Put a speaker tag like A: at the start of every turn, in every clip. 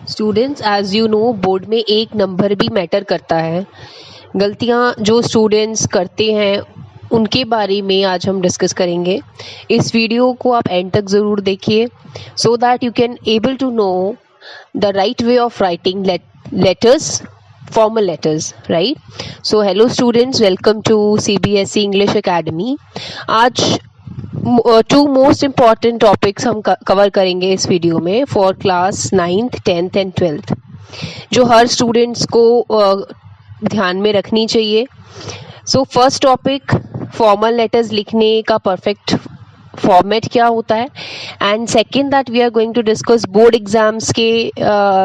A: Students, as you know, board में एक number भी मैटर करता है। गलतियां जो स्टूडेंट्स करते हैं उनके बारे में आज हम डिस्कस करेंगे। इस वीडियो को आप एंड तक ज़रूर देखिए so that you can able to know the right way of writing letters, formal letters, right? So hello students, welcome to CBSE English Academy. आज टू मोस्ट इम्पॉर्टेंट टॉपिक्स हम cover करेंगे इस video में for class 9th 10th and 12th, जो हर students को ध्यान में रखनी चाहिए। So first topic, formal letters लिखने का परफेक्ट फॉर्मेट क्या होता है, and second that we are going to discuss board exams के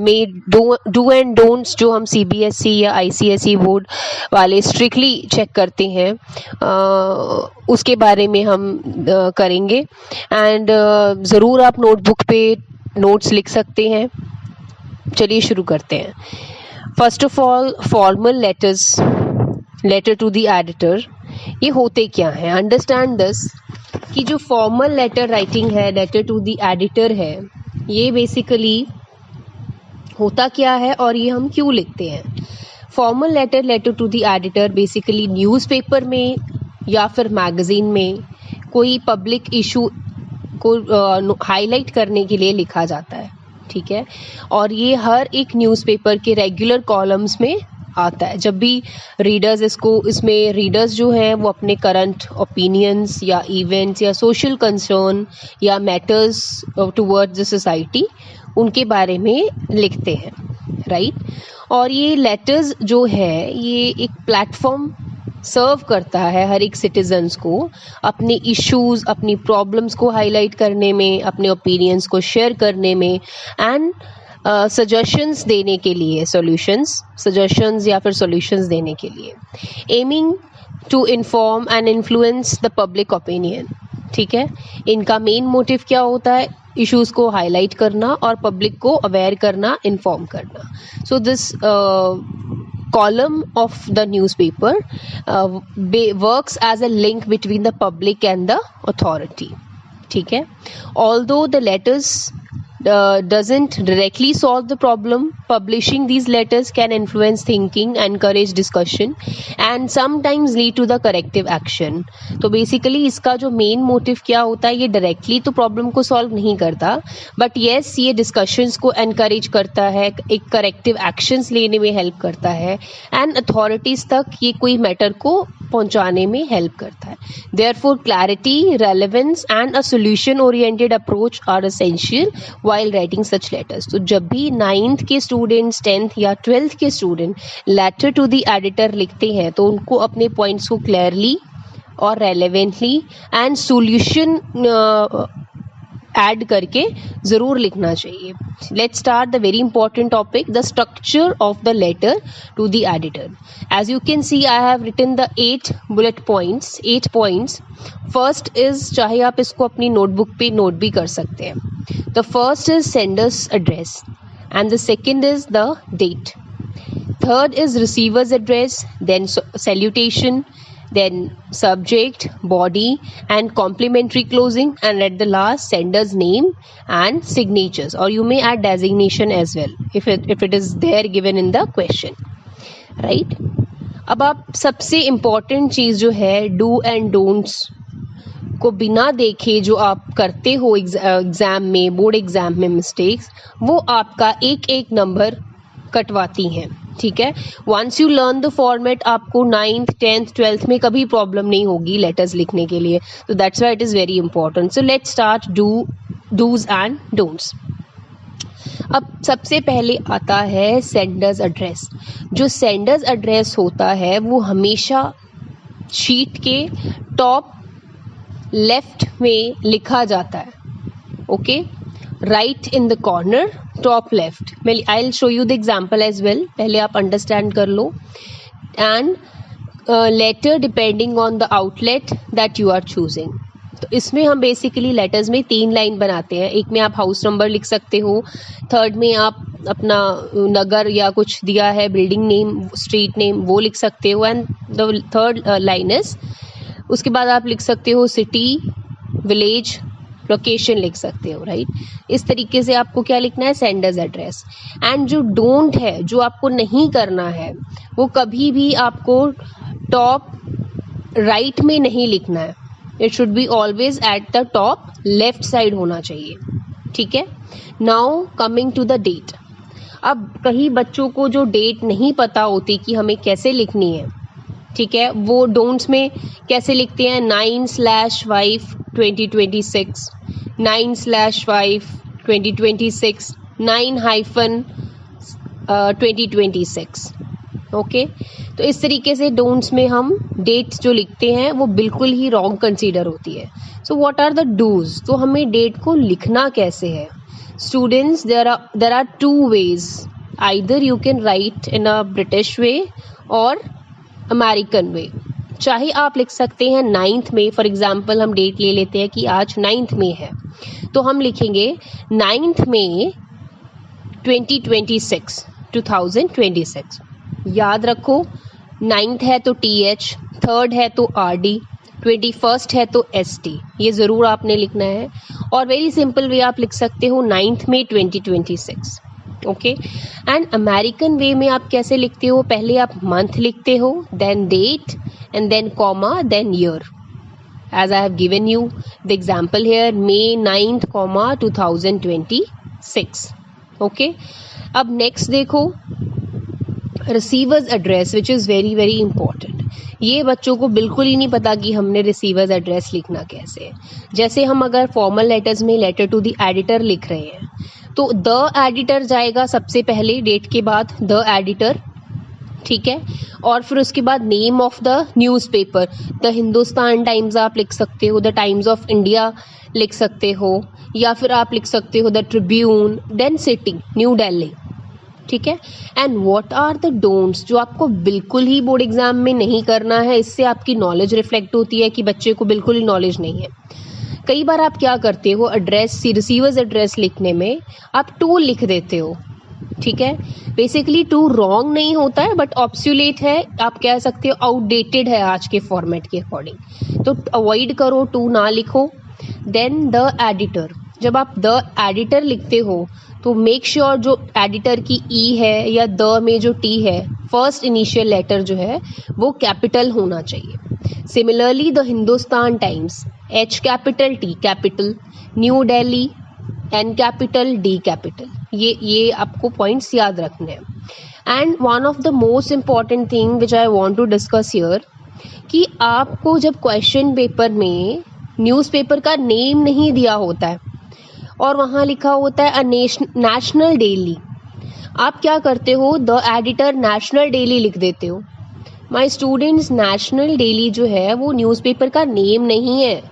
A: में डू एंड डोंट्स जो हम CBSE या ICSE बोर्ड वाले स्ट्रिक्टली चेक करते हैं, उसके बारे में हम करेंगे। एंड ज़रूर आप नोटबुक पे नोट्स लिख सकते हैं। चलिए शुरू करते हैं। First of all, formal letters, letter to the editor, ये होते क्या हैं? अंडरस्टैंड दिस कि जो फॉर्मल लेटर राइटिंग है, लेटर टू द एडिटर है, ये बेसिकली होता क्या है और ये हम क्यों लिखते हैं? Formal letter, letter to the editor basically newspaper में या फिर मैगजीन में कोई पब्लिक इशू को हाईलाइट करने के लिए लिखा जाता है, ठीक है। और ये हर एक न्यूज़पेपर के रेगुलर कॉलम्स में आता है। जब भी रीडर्स इसमें रीडर्स जो हैं वो अपने करंट ओपिनियंस या इवेंट्स या सोशल कंसर्न या मैटर्स टुवर्ड्स द सोसाइटी, उनके बारे में लिखते हैं, राइट। और ये लेटर्स जो है ये एक प्लेटफॉर्म सर्व करता है हर एक सिटीजन्स को अपने इश्यूज, अपनी प्रॉब्लम्स को हाईलाइट करने में, अपने ओपिनियंस को शेयर करने में, एंड सजेशंस देने के लिए, सजेशंस या फिर सॉल्यूशंस देने के लिए, aiming to inform and influence the public opinion, ठीक है। इनका मेन मोटिव क्या होता है? इश्यूज को हाईलाइट करना और पब्लिक को अवेयर करना, इन्फॉर्म करना। So this column of the newspaper works as a link between the public and the authority, ठीक है। Although the letters doesn't directly solve the problem, publishing these letters can influence thinking, encourage discussion and sometimes lead to the corrective action. तो basically इसका जो main motive क्या होता है, ये directly तो प्रॉब्लम को सॉल्व नहीं करता, बट येस ये डिस्कशंस को एनकरेज करता है, एक करेक्टिव एक्शंस लेने में हेल्प करता है, एंड अथॉरिटीज तक ये कोई मैटर को पहुंचाने में हेल्प करता है। Therefore, clarity, relevance and a solution oriented approach are essential while writing such letters. तो जब भी 9th के स्टूडेंट्स, 10th या 12th के student letter to the editor लिखते हैं तो उनको अपने पॉइंट्स को क्लियरली और रेलेवेंटली एंड सॉल्यूशन ऐड करके ज़रूर लिखना चाहिए। Let's start the very important topic, the structure of the letter to the editor. As you can see I have written the 8 bullet points, 8 points. First is, चाहे आप इसको अपनी notebook पे note भी कर सकते हैं। The first is sender's address and the second is the date. Third is receiver's address, then salutation, then subject, body and complimentary closing, and at the last sender's name and signatures, or you may add designation as well if it is there given in the question, right? अब आप सबसे important चीज़ जो है do and don'ts को बिना देखे जो आप करते हो एग्ज़ाम में, बोर्ड एग्ज़ाम में मिस्टेक्स, वो आपका एक एक नंबर कटवाती हैं, ठीक है। Once you learn the format, आपको 9th 10th 12th में कभी प्रॉब्लम नहीं होगी लेटर्स लिखने के लिए। तो that's why it is very important. So let's start do's and don'ts. अब सबसे पहले आता है सेंडर्स एड्रेस। जो सेंडर्स एड्रेस होता है वो हमेशा शीट के टॉप लेफ्ट में लिखा जाता है, okay, right in the corner, top left. I will show you the example as well, पहले आप अंडरस्टैंड कर लो। And later depending on the outlet that you are choosing. तो इसमें हम बेसिकली लेटर्स में 3 लाइन बनाते हैं। एक में आप हाउस नंबर लिख सकते हो, थर्ड में आप अपना नगर या कुछ दिया है, बिल्डिंग नेम, स्ट्रीट नेम, वो लिख सकते हो, and the third line is, उसके बाद आप लिख सकते हो सिटी, विलेज, लोकेशन लिख सकते हो, राइट। इस तरीके से आपको क्या लिखना है, सेंडर्स एड्रेस। एंड जो डोंट है, जो आपको नहीं करना है, वो कभी भी आपको टॉप राइट में नहीं लिखना है। It should be always at the top left side होना चाहिए, ठीक है। Now coming to the date. अब कई बच्चों को जो डेट नहीं पता होती कि हमें कैसे लिखनी है, ठीक है, वो डोंट्स में कैसे लिखते हैं, 9/5/2026, 9/5/2026, 9-2026, ओके। तो इस तरीके से डोंट्स में हम डेट्स जो लिखते हैं वो बिल्कुल ही रॉन्ग कंसीडर होती है। So what are the do's, तो हमें डेट को लिखना कैसे है। Students, there are two ways. Either you can write in a British way or American way. चाहे आप लिख सकते हैं 9th में, फॉर एग्जाम्पल हम डेट ले लेते हैं कि आज 9th में है, तो हम लिखेंगे 9th में 2026। याद रखो, 9th है तो TH, 3rd है तो RD, 21st है तो ST, ये ज़रूर आपने लिखना है। और वेरी सिंपल वे आप लिख सकते हो 9th में 2026, ओके। एंड अमेरिकन वे में आप कैसे लिखते हो, पहले आप मंथ लिखते हो, then date, and then comma, then year, as I have given you the example here, May 9th, 2026, okay. अब नेक्स्ट देखो, receiver's address, which is very very important. ये बच्चों को बिल्कुल ही नहीं पता कि हमने रिसीवर्स एड्रेस लिखना कैसे है। जैसे हम अगर फॉर्मल लेटर्स में लेटर टू द एडिटर लिख रहे हैं, तो द एडिटर जाएगा सबसे पहले, डेट के बाद द एडिटर, ठीक है। और फिर उसके बाद name of the newspaper, the Hindustan times आप लिख सकते हो, द टाइम्स ऑफ इंडिया लिख सकते हो, या फिर आप लिख सकते हो the Tribune, then city, New Delhi, ठीक है। And what are the don'ts, जो आपको बिल्कुल ही बोर्ड एग्जाम में नहीं करना है। इससे आपकी नॉलेज रिफ्लेक्ट होती है कि बच्चे को बिल्कुल ही नॉलेज नहीं है। कई बार आप क्या करते हो, एड्रेस, रिसीवर्स एड्रेस लिखने में आप टू लिख देते हो, ठीक है। बेसिकली टू रॉन्ग नहीं होता है, बट ऑब्सोलेट है, आप कह सकते हो आउटडेटेड है आज के फॉर्मेट के अकॉर्डिंग, तो अवॉइड करो, टू ना लिखो। देन द एडिटर, जब आप द एडिटर लिखते हो तो मेक श्योर जो एडिटर की ई है या द में जो टी है, फर्स्ट इनिशियल लेटर जो है वो कैपिटल होना चाहिए। Similarly the Hindustan Times, H capital, T capital, New Delhi, N capital, D capital, ये आपको पॉइंट्स याद रखने हैं। And one of the most important thing which I want to discuss here, कि आपको जब क्वेश्चन पेपर में न्यूज़पेपर का नेम नहीं दिया होता है और वहाँ लिखा होता है नेशनल डेली, आप क्या करते हो, द एडिटर नेशनल डेली लिख देते हो। माय स्टूडेंट्स, नेशनल डेली जो है वो न्यूज़पेपर का नेम नहीं है,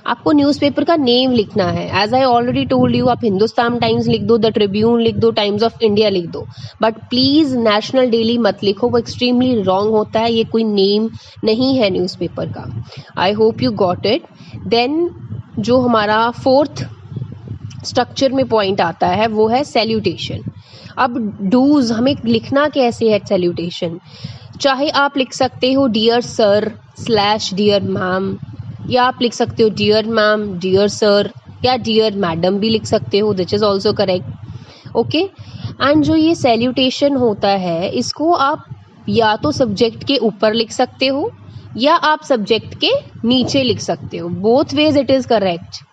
A: आपको न्यूज़पेपर का नेम लिखना है। As I already told you, आप हिंदुस्तान टाइम्स लिख दो, द ट्रिब्यून लिख दो, टाइम्स ऑफ इंडिया लिख दो, बट प्लीज़ नेशनल डेली मत लिखो, वो एक्सट्रीमली रॉन्ग होता है, ये कोई नेम नहीं है न्यूज़पेपर का। I hope you got it. Then जो हमारा फोर्थ स्ट्रक्चर में पॉइंट आता है वो है सैल्यूटेशन। अब डूज हमें लिखना कैसे है सैल्यूटेशन, चाहे आप लिख सकते हो डियर सर / डियर मैम, या आप लिख सकते हो डियर मैम, डियर सर, या डियर मैडम भी लिख सकते हो, this is also correct, okay. And जो ये सैल्यूटेशन होता है, इसको आप या तो सब्जेक्ट के ऊपर लिख सकते हो या आप सब्जेक्ट के नीचे लिख सकते हो, both ways it is correct,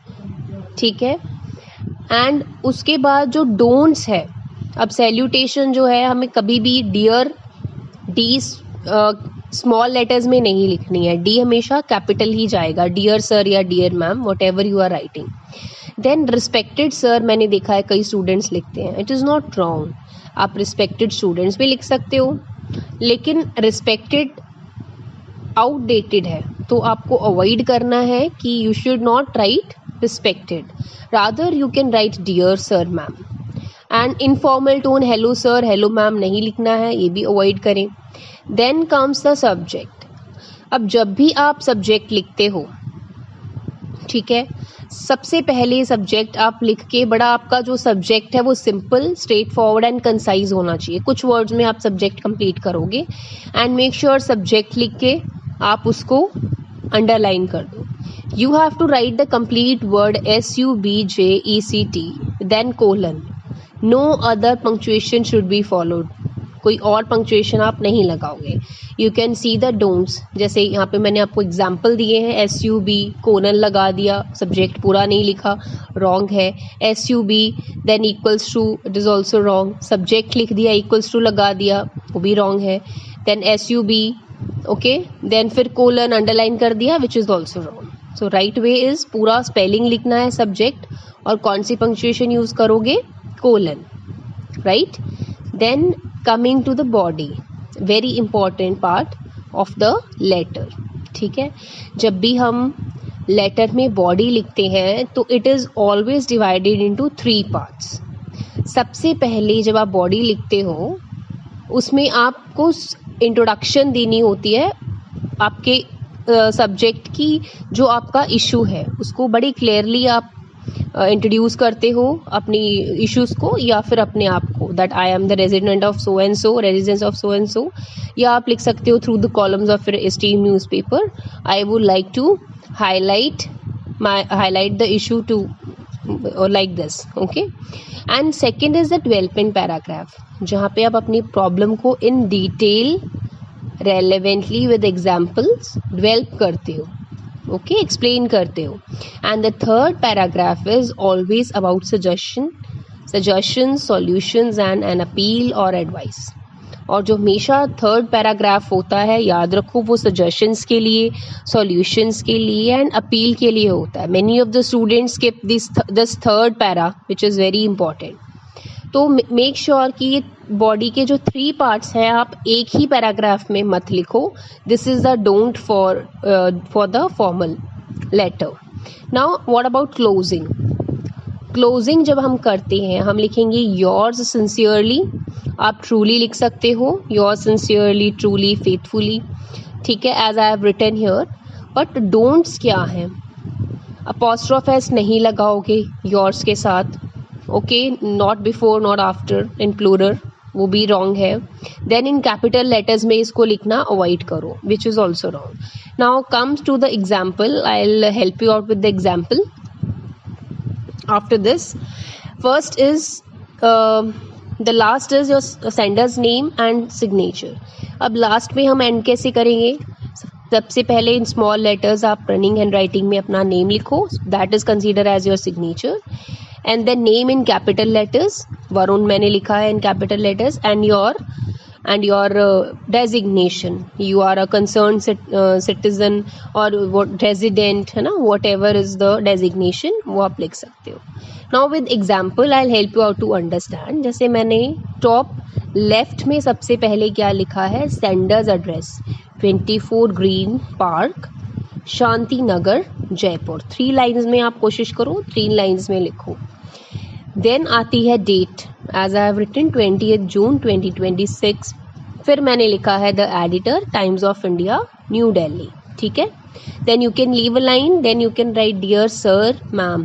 A: ठीक है। एंड उसके बाद जो डोंट्स है, अब सैल्यूटेशन जो है हमें कभी भी डियर, डी स्मॉल लेटर्स में नहीं लिखनी है, डी हमेशा कैपिटल ही जाएगा, डियर सर या dear ma'am, whatever you are writing. Then respected sir, मैंने देखा है कई स्टूडेंट्स लिखते हैं, इट इज़ नॉट रॉन्ग, आप रिस्पेक्टेड स्टूडेंट्स भी लिख सकते हो, लेकिन रिस्पेक्टेड आउटडेटेड है तो आपको अवॉइड करना है कि you should not right respected, rather you can write dear sir ma'am। and informal tone, hello sir, hello ma'am नहीं लिखना है, ये भी अवॉइड करें। then comes the subject। अब जब भी आप सब्जेक्ट लिखते हो, ठीक है, सबसे पहले सब्जेक्ट आप लिख के, बड़ा आपका जो सब्जेक्ट है वो simple, straight forward and concise होना चाहिए, कुछ वर्ड्स में आप सब्जेक्ट कंप्लीट करोगे। एंड मेक श्योर सब्जेक्ट लिख के आप उसको अंडरलाइन कर दो. You have to write the complete word SUBJECT then colon. No other punctuation should be followed. कोई और पंक्चुएशन आप नहीं लगाओगे. You can see the don'ts. जैसे यहाँ पे मैंने आपको एग्जाम्पल दिए हैं. SUB कोलन लगा दिया, सब्जेक्ट पूरा नहीं लिखा, रॉन्ग है. SUB then equals to, it is also wrong. Subject लिख दिया, इक्वल्स टू लगा दिया, वो भी रॉन्ग है. देन SUB, ओके, देन फिर कोलन अंडरलाइन कर दिया, which is also wrong. So right way is पूरा स्पेलिंग लिखना है सब्जेक्ट, और कौन सी पंक्चुएशन यूज करोगे? Colon, right. Then coming to the body, very important part of the letter. ठीक है, जब भी हम लेटर में बॉडी लिखते हैं तो it is always divided into 3 parts. सबसे पहले जब आप बॉडी लिखते हो उसमें आपको इंट्रोडक्शन देनी होती है आपके सब्जेक्ट की. जो आपका इशू है उसको बड़ी क्लियरली आप इंट्रोड्यूस करते हो अपनी इश्यूज को, या फिर अपने आप को, that I am the resident of so and so, residence of so and so. या आप लिख सकते हो through the columns of esteem newspaper, I would like to highlight the issue to, or like this, okay. And second is the development paragraph, जहाँ पे आप अपनी problem को in detail relevantly with examples develop करते हो, okay, explain करते हो. And the third paragraph is always about suggestion, solutions and an appeal और एडवाइस. और जो हमेशा थर्ड पैराग्राफ होता है, याद रखो, वो सजेशंस के लिए, सॉल्यूशंस के लिए एंड अपील के लिए होता है. Many of the students skip this third para which is very important. तो मेक श्योर कि ये बॉडी के जो 3 पार्ट्स हैं आप एक ही पैराग्राफ में मत लिखो. This is the don't for the formal letter. Now what about closing? Closing जब हम करते हैं हम लिखेंगे योर्स सिंसियरली. आप ट्रूली लिख सकते हो, योर्स सिंसियरली, ट्रूली, फेथफुली, ठीक है, as I have written here. But don'ts क्या हैं? अपॉस्ट्रोफ एस नहीं लगाओगे योर्स के साथ, okay, not before, not after, in plural, वो भी रॉन्ग है. देन इन कैपिटल लेटर्स में इसको लिखना अवॉइड करो, which is also wrong. Now comes to the example. I will help you out with the example after this. First is the last is your sender's name and signature. अब लास्ट में हम end कैसे करेंगे? सबसे पहले इन स्मॉल लेटर्स आप रनिंग हैंड राइटिंग में अपना नेम लिखो, that is consider as your signature. And then name in capital letters, Varun मैंने लिखा है in capital letters, and your designation. You are a concerned citizen or what resident, है ना, whatever is the designation, वो आप लिख सकते हो. Now with example I'll help you out to understand. जैसे मैंने top left में सबसे पहले क्या लिखा है? Sender's address 24 Green Park, Shanti Nagar, Jaipur. 3 lines में आप कोशिश करो 3 लाइन्स में लिखो. देन आती है date, as I have written 20 June 2026. फिर मैंने लिखा है the editor, Times of India, New Delhi, ठीक है. Then you can leave a line, then you can write dear sir, ma'am.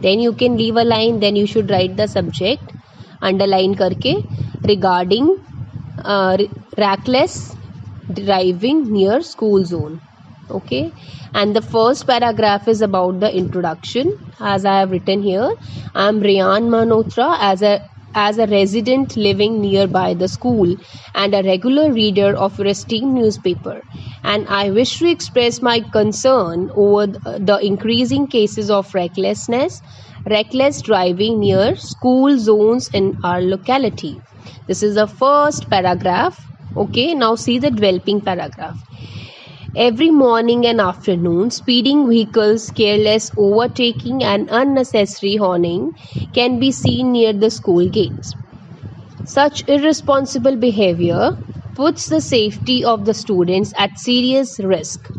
A: Then you can leave a line, then you should write the subject underline करके, regarding reckless driving near school zone. Okay, and the first paragraph is about the introduction. As I have written here, I am Riyan Manotra as a resident living nearby the school and a regular reader of your esteemed newspaper, and I wish to express my concern over the increasing cases of reckless driving near school zones in our locality. This is the first paragraph. Okay, now see the developing paragraph. Every morning and afternoon, speeding vehicles, careless overtaking and unnecessary horning can be seen near the school gates. Such irresponsible behavior puts the safety of the students at serious risk.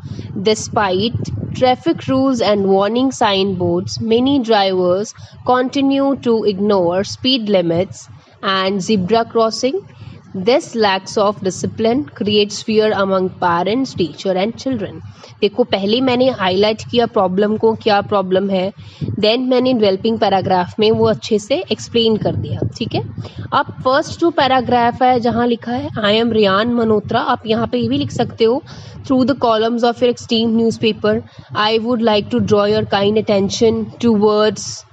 A: Despite traffic rules and warning signboards, many drivers continue to ignore speed limits and zebra crossing. This lacks of discipline creates fear among parents, teacher and children. देखो पहले मैंने highlight किया problem को, क्या problem है, then मैंने developing paragraph में वो अच्छे से एक्सप्लेन कर दिया. ठीक है. अब फर्स्ट जो पैराग्राफ है जहाँ लिखा है आई एम रियान मल्होत्रा, आप यहाँ पे ये भी लिख सकते हो through the columns of your esteem newspaper I would like to draw your kind attention towards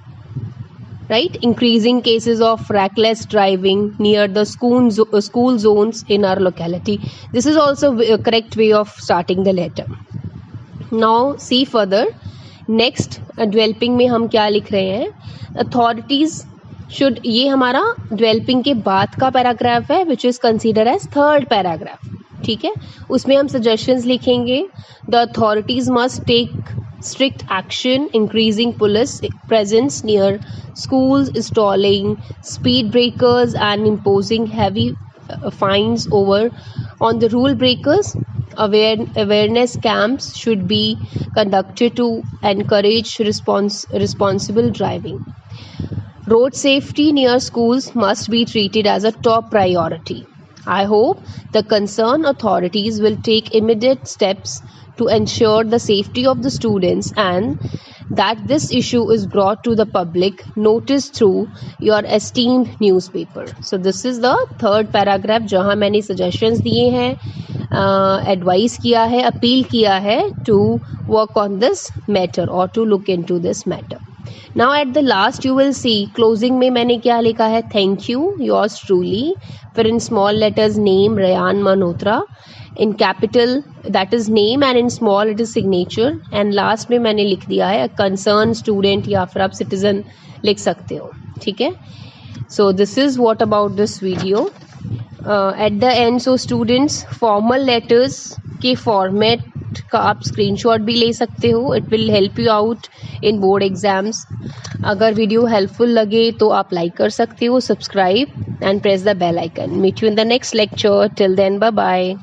A: right increasing cases of reckless driving near the school zones in our locality. This is also a correct way of starting the letter. Now see further. Next developing में हम क्या लिख रहे हैं, authorities should, ये हमारा developing के बाद का पैराग्राफ है which is considered as third paragraph. ठीक है. उसमें हम suggestions लिखेंगे. The authorities must take strict action increasing police presence near schools, installing speed breakers and imposing heavy fines on the rule breakers. Awareness camps should be conducted to encourage responsible driving. Road safety near schools must be treated as a top priority. I hope the concerned authorities will take immediate steps to ensure the safety of the students and that this issue is brought to the public notice through your esteemed newspaper. So this is the third paragraph जहाँ मैंने suggestions दिए हैं, advice किया है, appeal किया है to work on this matter or to look into this matter. Now at the last you will see closing में मैंने क्या लिखा है, thank you yours truly, फिर in small letters name Rayan Malhotra, in capital that is name and in small it is signature, and last में मैंने लिख दिया है concerned student या फिर आप citizen लिख सकते हो. ठीक है. So this is what about this video. At the end, so students formal letters के format का आप स्क्रीनशॉट भी ले सकते हो. It will help you out in board exams. अगर वीडियो हेल्पफुल लगे तो आप लाइक कर सकते हो, subscribe and press the bell icon. Meet you in the next lecture. Till then bye bye.